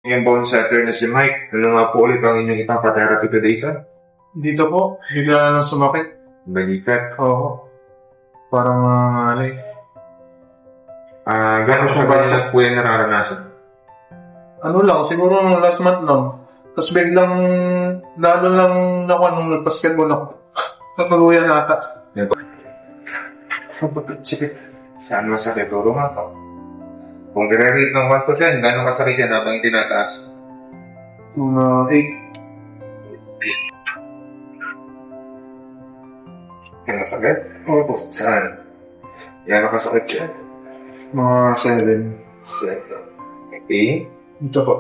Yung bone setter na si Mike, ano nga po ulit ang inyong ipapatherapy today, sir? Dito po, bigla na sumakit. Balikat. Oo. Parang Gano'n siya ganyan lang po yung nararanasan? ano lang, siguro last month lang. Tapos biglang, lalo lang nakuha nung nag-basketball ako. Natuluyan ata. Sige. Saan masakit? Turo nga po. Kung i-rate ng 1 to 10, gano'ng kasakit yan habang itinataas? 8. Yung masakit? Oo po. Saan? Yan ang kasakit yan? Mga 7. Okay. 7. Ito po.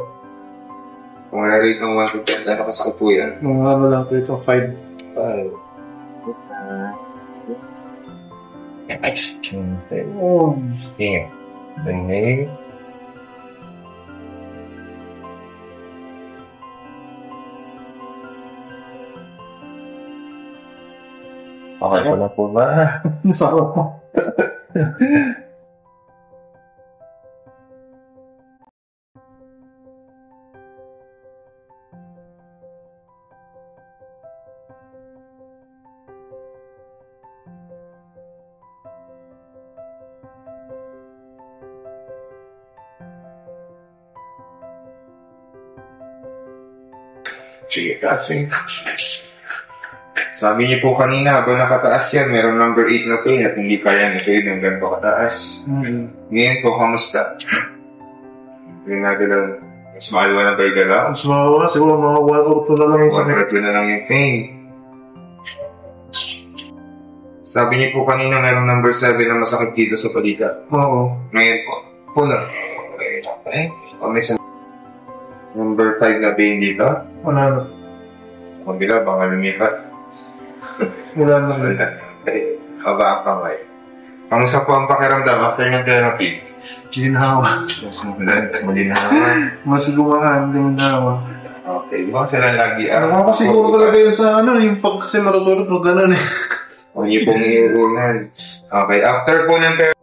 Kung i-rate ng 1 to 10, gano'ng kasakit po yan? Mga ano lang po ito, 5. Oh. Tingin. Tingin. Okay po na po ba? Sarap po. Sige, kasi. Sabi niyo po kanina, habang nakataas yan, meron number 8 na pain at hindi kaya nito yun hanggang pa kataas. Ngayon po, kamusta? Yung nagalaw, mas maalawa na ba yung galaw? Mas mawawa, siguro mga 1 or 2 na lang yung sakit. 1 or 2 na lang yung pain. Sabi niyo po kanina, meron number 7 na masakit dito sa palika. Oo. Ngayon po, pula. Okay. O may number 5 na pain dito. Wala na. Sa kabila, baka lumipat. Wala na rin. Haba ang kamay. Kamusta po ang pakiramdam after ng therapy? Ginhawa. Malinawa. Mas gumahan, ginhawa. Okay, di ba sila lagi? Nakakasiguro talaga yun sa yung pag kasi marutulot mo ganun O, yung pong iuunan. Okay, after po ng therapy,